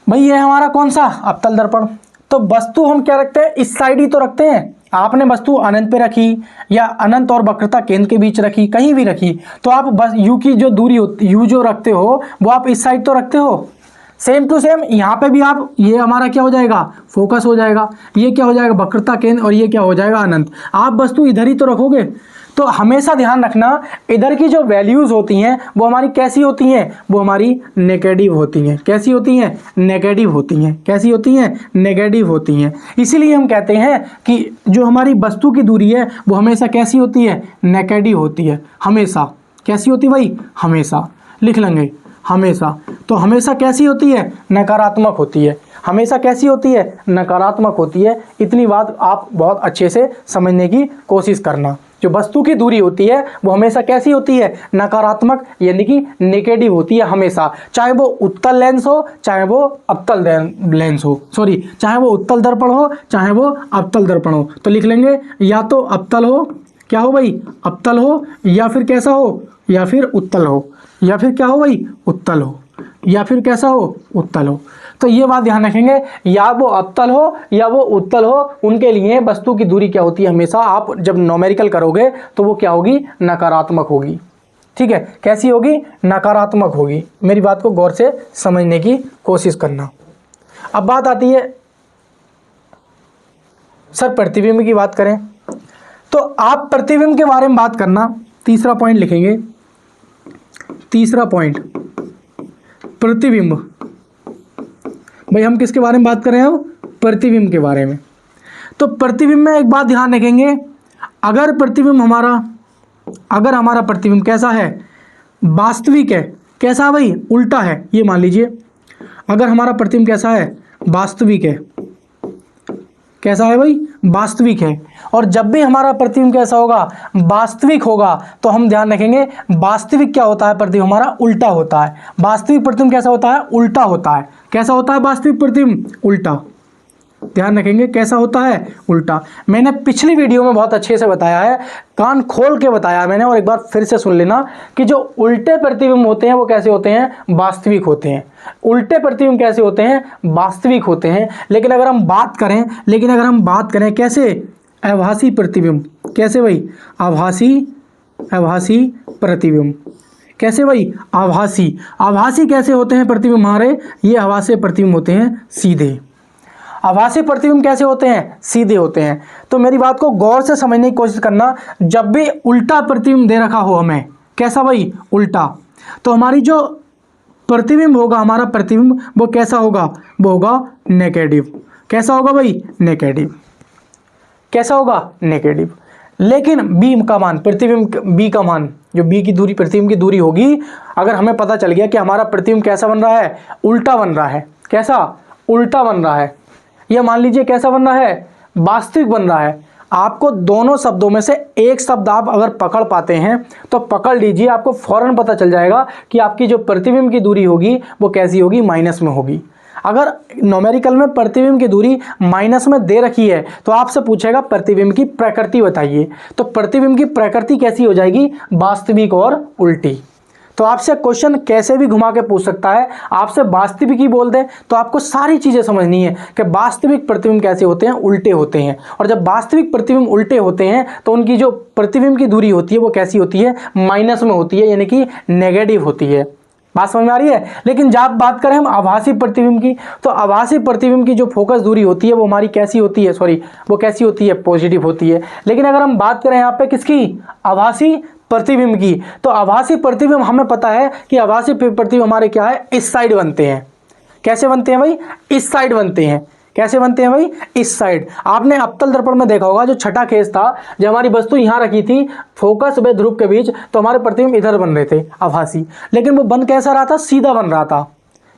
भाई, ये हमारा कौन सा, अवतल दर्पण। तो वस्तु हम क्या रखते हैं, इस साइड ही तो रखते हैं। आपने वस्तु अनंत पे रखी या अनंत और वक्रता केंद्र के बीच रखी, कहीं भी रखी, तो आप बस यू की जो दूरी होती, यू जो रखते हो वो आप इस साइड तो रखते हो। सेम टू सेम यहाँ पे भी आप, ये हमारा क्या हो जाएगा, फोकस हो जाएगा, ये क्या हो जाएगा, वक्रता केंद्र, और ये क्या हो जाएगा, अनंत। आप वस्तु इधर ही तो रखोगे। तो हमेशा ध्यान रखना, इधर की जो वैल्यूज होती हैं वो हमारी कैसी होती हैं, वो हमारी नेगेटिव होती हैं। कैसी होती हैं, नेगेटिव होती हैं। कैसी होती हैं, नेगेटिव होती हैं। इसीलिए हम कहते हैं कि जो हमारी वस्तु की दूरी है वो हमेशा कैसी होती है, नेगेटिव होती है। हमेशा कैसी होती है भाई, हमेशा, लिख लेंगे हमेशा। तो हमेशा कैसी होती है, नकारात्मक होती है। हमेशा कैसी होती है, नकारात्मक होती है। इतनी बात आप बहुत अच्छे से समझने की कोशिश करना। जो वस्तु की दूरी होती है वो हमेशा कैसी होती है, नकारात्मक, यानी कि नेगेटिव होती है हमेशा, चाहे वो उत्तल लेंस हो चाहे वो अवतल लेंस हो, सॉरी, चाहे वो उत्तल दर्पण हो चाहे वो अवतल दर्पण हो। तो लिख लेंगे, या तो अवतल हो, क्या हो भाई, अवतल हो, या फिर कैसा हो, या फिर उत्तल हो, या फिर क्या हो भाई, उत्तल हो, या फिर कैसा हो, उत्तल हो। तो ये बात ध्यान रखेंगे, या वो अवतल हो या वो उत्तल हो, उनके लिए वस्तु की दूरी क्या होती है, हमेशा आप जब न्यूमेरिकल करोगे तो वो क्या होगी, नकारात्मक होगी। ठीक है, कैसी होगी, नकारात्मक होगी। मेरी बात को गौर से समझने की कोशिश करना। अब बात आती है, सर प्रतिबिंब की बात करें, तो आप प्रतिबिंब के बारे में बात करना। तीसरा पॉइंट लिखेंगे, तीसरा पॉइंट, प्रतिबिंब। भाई हम किसके बारे में बात कर रहे हैं, प्रतिबिंब के बारे में। तो प्रतिबिंब में एक बात ध्यान रखेंगे, अगर प्रतिबिंब हमारा, अगर हमारा प्रतिबिंब कैसा है, वास्तविक है, कैसा है भाई, उल्टा है, ये मान लीजिए, अगर हमारा प्रतिबिंब कैसा है, वास्तविक है, कैसा है भाई, वास्तविक है, और जब भी हमारा प्रतिबिंब कैसा होगा, वास्तविक होगा, तो हम ध्यान रखेंगे वास्तविक क्या होता है, प्रतिबिंब हमारा उल्टा होता है। वास्तविक प्रतिबिंब कैसा होता है, उल्टा होता है। कैसा होता है वास्तविक प्रतिबिंब, उल्टा। ध्यान रखेंगे कैसा होता है, उल्टा। मैंने पिछली वीडियो में बहुत अच्छे से बताया है, कान खोल के बताया मैंने, और एक बार फिर से सुन लेना कि जो उल्टे प्रतिबिंब होते हैं वो कैसे होते हैं, वास्तविक होते हैं। उल्टे प्रतिबिंब कैसे होते हैं, वास्तविक होते हैं। लेकिन अगर हम बात करें कैसे, आभासी प्रतिबिंब, कैसे भाई, आभासी प्रतिबिंब, कैसे भाई, आभासी कैसे होते हैं प्रतिबिंब हमारे, ये आभासी प्रतिबिंब होते हैं सीधे। आभासी प्रतिबिंब कैसे होते हैं? सीधे होते हैं। तो मेरी बात को गौर से समझने की कोशिश करना, जब भी उल्टा प्रतिबिंब दे रखा हो हमें, कैसा भाई? उल्टा, तो हमारी जो प्रतिबिंब होगा, हमारा प्रतिबिंब वो कैसा होगा? वो होगा नेगेटिव। कैसा होगा भाई? नेगेटिव। कैसा होगा? नेगेटिव। लेकिन बी का मान, प्रतिबिंब बी का मान, जो बी की दूरी, प्रतिबिंब की दूरी होगी, अगर हमें पता चल गया कि हमारा प्रतिबिंब कैसा बन रहा है? उल्टा बन रहा है। कैसा? उल्टा बन रहा है। यह मान लीजिए कैसा बन रहा है? वास्तविक बन रहा है। आपको दोनों शब्दों में से एक शब्द आप अगर पकड़ पाते हैं तो पकड़ लीजिए, आपको फौरन पता चल जाएगा कि आपकी जो प्रतिबिंब की दूरी होगी वो कैसी होगी? माइनस में होगी। अगर न्यूमेरिकल में प्रतिबिंब की दूरी माइनस में दे रखी है तो आपसे पूछेगा प्रतिबिंब की प्रकृति बताइए, तो प्रतिबिंब की प्रकृति कैसी हो जाएगी? वास्तविक और उल्टी। तो आपसे क्वेश्चन कैसे भी घुमा के पूछ सकता है, आपसे वास्तविक ही बोल दे तो आपको सारी चीजें समझनी है कि वास्तविक प्रतिबिंब कैसे होते हैं? उल्टे होते हैं। और जब वास्तविक प्रतिबिंब उल्टे होते हैं तो उनकी जो प्रतिबिंब की दूरी होती है वो कैसी होती है? माइनस में होती है, यानी कि नेगेटिव होती है। बात समझ में आ रही है? लेकिन जब बात करें हम आभासी प्रतिबिंब की, तो आभासी प्रतिबिंब की जो फोकस दूरी होती है वो हमारी कैसी होती है? वो कैसी होती है? पॉजिटिव होती है। लेकिन अगर हम बात करें यहाँ पे किसकी? आभासी प्रतिबिंब की, तो आभासी प्रतिबिंब हमें पता है कि आभासी प्रतिबिंब हमारे क्या है? इस साइड बनते हैं। कैसे बनते हैं भाई? इस साइड बनते हैं। कैसे बनते हैं भाई? इस साइड। आपने अवतल दर्पण में देखा होगा, जो छठा केस था, जब हमारी वस्तु यहां रखी थी फोकस व ध्रुव के बीच, तो हमारे प्रतिबिंब इधर बन रहे थे आभासी, लेकिन वो बन कैसा रहा था? सीधा बन रहा था।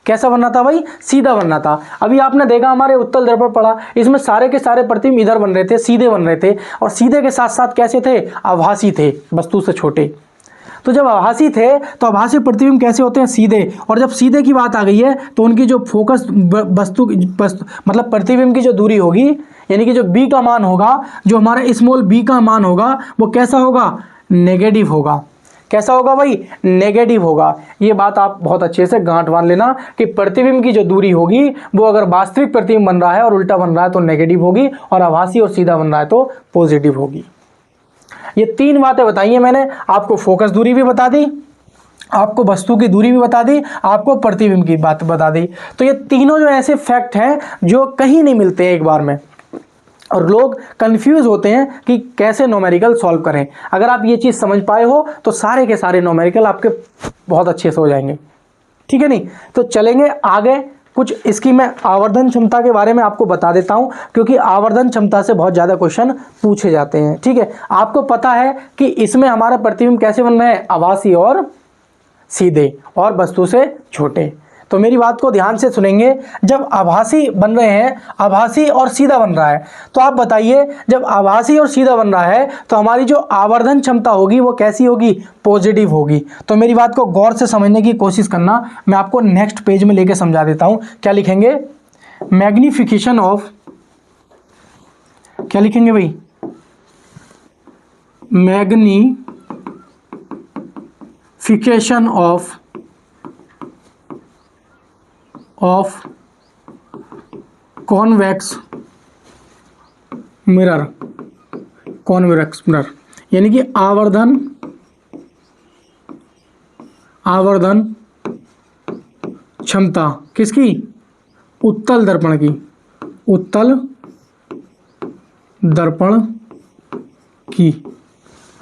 कैसा बन रहा था भाई? सीधा बन रहा था। अभी आपने देखा हमारे उत्तल दर्पण पड़ा, इसमें सारे के सारे प्रतिबिंब इधर बन रहे थे, सीधे बन रहे थे, और सीधे के साथ साथ कैसे थे? आभासी थे, वस्तु से छोटे। तो जब आभासी थे तो आभासी प्रतिबिंब कैसे होते हैं? सीधे। और जब सीधे की बात आ गई है तो उनकी जो फोकस वस्तु मतलब प्रतिबिंब की जो दूरी होगी, यानी कि जो बी का मान होगा, जो हमारा स्मॉल बी का मान होगा, वो कैसा होगा? नेगेटिव होगा। कैसा होगा भाई? नेगेटिव होगा। ये बात आप बहुत अच्छे से गांठ बांध लेना कि प्रतिबिंब की जो दूरी होगी वो अगर वास्तविक प्रतिबिंब बन रहा है और उल्टा बन रहा है तो नेगेटिव होगी, और आभासी और सीधा बन रहा है तो पॉजिटिव होगी। ये तीन बातें बताई हैं मैंने आपको। फोकस दूरी भी बता दी, आपको वस्तु की दूरी भी बता दी, आपको प्रतिबिंब की बात बता दी। तो ये तीनों जो ऐसे फैक्ट हैं जो कहीं नहीं मिलते हैं एक बार में, और लोग कंफ्यूज होते हैं कि कैसे न्यूमेरिकल सॉल्व करें। अगर आप ये चीज़ समझ पाए हो तो सारे के सारे न्यूमेरिकल आपके बहुत अच्छे से हो जाएंगे। ठीक है नहीं? तो चलेंगे आगे। कुछ इसकी मैं आवर्धन क्षमता के बारे में आपको बता देता हूं, क्योंकि आवर्धन क्षमता से बहुत ज़्यादा क्वेश्चन पूछे जाते हैं। ठीक है, आपको पता है कि इसमें हमारा प्रतिबिंब कैसे बन रहे हैं? आभासी और सीधे, और वस्तु से छोटे। तो मेरी बात को ध्यान से सुनेंगे। जब आभासी बन रहे हैं, आभासी और सीधा बन रहा है, तो आप बताइए, जब आभासी और सीधा बन रहा है तो हमारी जो आवर्धन क्षमता होगी वो कैसी होगी? पॉजिटिव होगी। तो मेरी बात को गौर से समझने की कोशिश करना। मैं आपको नेक्स्ट पेज में लेके समझा देता हूं। क्या लिखेंगे? मैग्निफिकेशन ऑफ, क्या लिखेंगे भाई? Magnification of convex mirror, convex mirror, यानी कि आवर्धन क्षमता किसकी? उत्तल दर्पण की, उत्तल दर्पण की।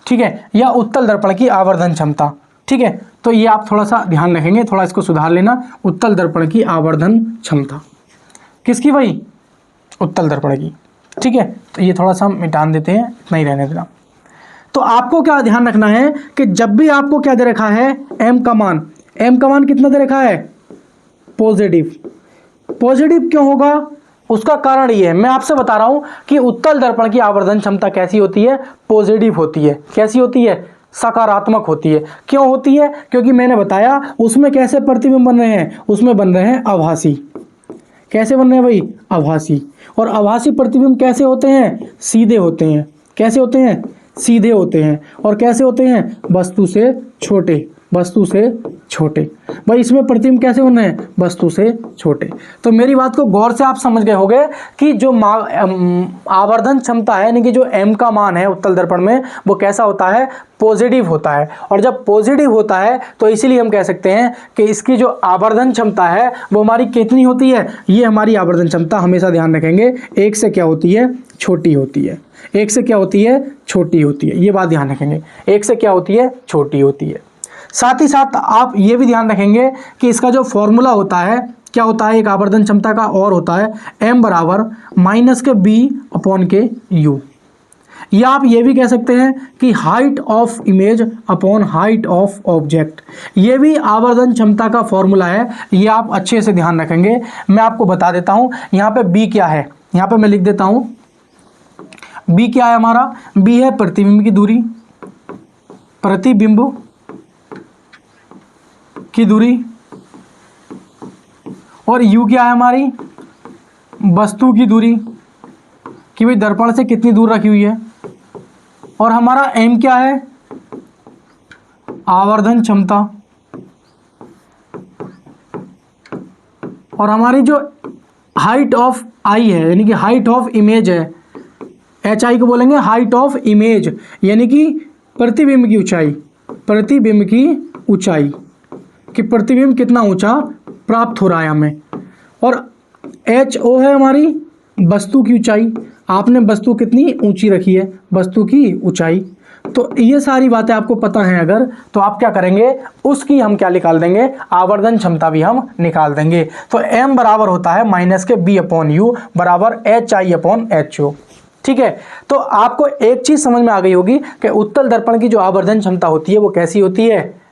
ठीक है, या उत्तल दर्पण की आवर्धन क्षमता। ठीक है, तो ये आप थोड़ा सा ध्यान रखेंगे, थोड़ा इसको सुधार लेना। उत्तल दर्पण की आवर्धन क्षमता किसकी भाई? उत्तल दर्पण की। ठीक है, तो ये थोड़ा सा हम मिटान देते हैं, इतना ही रहने देना। तो आपको क्या ध्यान रखना है कि जब भी आपको क्या दे रखा है? एम का मान कितना दे रखा है? पॉजिटिव। पॉजिटिव क्यों होगा? उसका कारण ये है, मैं आपसे बता रहा हूं कि उत्तल दर्पण की आवर्धन क्षमता कैसी होती है? पॉजिटिव होती है। कैसी होती है? सकारात्मक होती है। क्यों होती है? क्योंकि मैंने बताया उसमें कैसे प्रतिबिंब बन रहे हैं? उसमें बन रहे हैं आभासी। कैसे बन रहे हैं भाई? आभासी। और आभासी प्रतिबिंब कैसे होते हैं? सीधे होते हैं। कैसे होते हैं? सीधे होते हैं। और कैसे होते हैं? वस्तु से छोटे, वस्तु से छोटे। भाई इसमें प्रतिबिंब कैसे होने हैं, वस्तु से छोटे। तो मेरी बात को गौर से आप समझ गए होंगे कि जो आवर्धन क्षमता है, यानी कि जो m का मान है उत्तल दर्पण में, वो कैसा होता है, पॉजिटिव होता है। और जब पॉजिटिव होता है तो इसीलिए हम कह सकते हैं कि इसकी जो आवर्धन क्षमता है वो हमारी कितनी होती है, ये हमारी आवर्धन क्षमता हमेशा ध्यान रखेंगे 1 से क्या होती है, छोटी होती है। 1 से क्या होती है, छोटी होती है, ये बात ध्यान रखेंगे। 1 से क्या होती है, छोटी होती है। साथ ही साथ आप ये भी ध्यान रखेंगे कि इसका जो फॉर्मूला होता है, क्या होता है, एक आवर्धन क्षमता का और होता है m बराबर -b/u। या आप ये भी कह सकते हैं कि height of image upon height of object, ये भी आवर्धन क्षमता का फॉर्मूला है। ये आप अच्छे से ध्यान रखेंगे। मैं आपको बता देता हूँ यहाँ पे b क्या है, यहाँ पे मैं लिख देता हूँ b क्या है हमारा, b है प्रतिबिंब की दूरी, प्रतिबिंब की दूरी, और u क्या है हमारी, वस्तु की दूरी, कि भाई दर्पण से कितनी दूर रखी हुई है। और हमारा m क्या है, आवर्धन क्षमता। और हमारी जो हाइट ऑफ i है, यानी कि हाइट ऑफ इमेज है, hi को बोलेंगे हाइट ऑफ इमेज, यानी कि प्रतिबिंब की ऊंचाई, प्रतिबिंब की ऊंचाई, कि प्रतिबिंब कितना ऊंचा प्राप्त हो रहा है हमें। और ho है हमारी वस्तु की ऊंचाई, आपने वस्तु कितनी ऊंची रखी है, वस्तु की ऊंचाई। तो ये सारी बातें आपको पता हैं अगर, तो आप क्या करेंगे, उसकी हम क्या निकाल देंगे, आवर्धन क्षमता भी हम निकाल देंगे। तो m बराबर होता है -b/u बराबर hi/ho। ठीक है, तो आपको एक चीज समझ में आ गई होगी कि उत्तल दर्पण की जो आवर्धन क्षमता होती है वो कैसी होती है,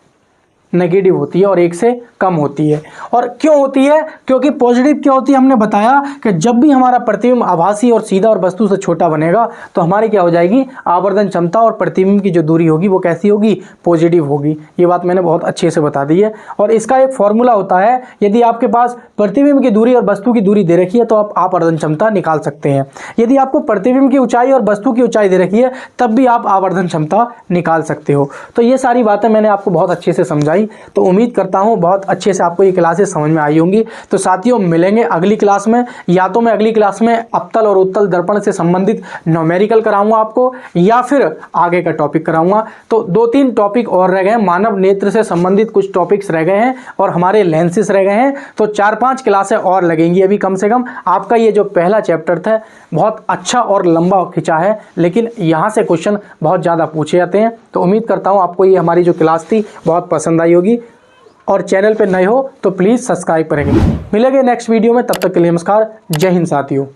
नेगेटिव होती है और 1 से कम होती है। और क्यों होती है, क्योंकि पॉजिटिव क्या होती है, हमने बताया कि जब भी हमारा प्रतिबिंब आभासी और सीधा और वस्तु से छोटा बनेगा तो हमारी क्या हो जाएगी, आवर्धन क्षमता और प्रतिबिंब की जो दूरी होगी वो कैसी होगी, पॉजिटिव होगी। ये बात मैंने बहुत अच्छे से बता दी है। और इसका एक फॉर्मूला होता है, यदि आपके पास प्रतिबिंब की दूरी और वस्तु की दूरी दे रखी है तो आप आवर्धन क्षमता निकाल सकते हैं। यदि आपको प्रतिबिंब की ऊंचाई और वस्तु की ऊंचाई दे रखी है तब भी आप आवर्धन क्षमता निकाल सकते हो। तो ये सारी बातें मैंने आपको बहुत अच्छे से समझाई। तो उम्मीद करता हूं बहुत अच्छे से आपको ये क्लासेस समझ में आई होंगी। तो साथियों मिलेंगे अगली क्लास में, या तो मैं अगली क्लास में अवतल और उत्तल दर्पण से संबंधित न्यूमेरिकल कराऊंगा आपको, या फिर आगे का टॉपिक कराऊंगा। तो 2-3 टॉपिक और रह गए हैं, मानव नेत्र से संबंधित कुछ टॉपिक्स रह गए हैं और हमारे लेंसेस रह गए हैं। तो 4-5 क्लासें और लगेंगी अभी कम से कम। आपका ये जो पहला चैप्टर था बहुत अच्छा और लंबा खिंचा है, लेकिन यहाँ से क्वेश्चन बहुत ज़्यादा पूछे जाते हैं। तो उम्मीद करता हूँ आपको ये हमारी जो क्लास थी बहुत पसंद आई होगी। और चैनल पे नए हो तो प्लीज़ सब्सक्राइब करेंगे। मिलेंगे नेक्स्ट वीडियो में, तब तक के लिए नमस्कार, जय हिंद साथियों।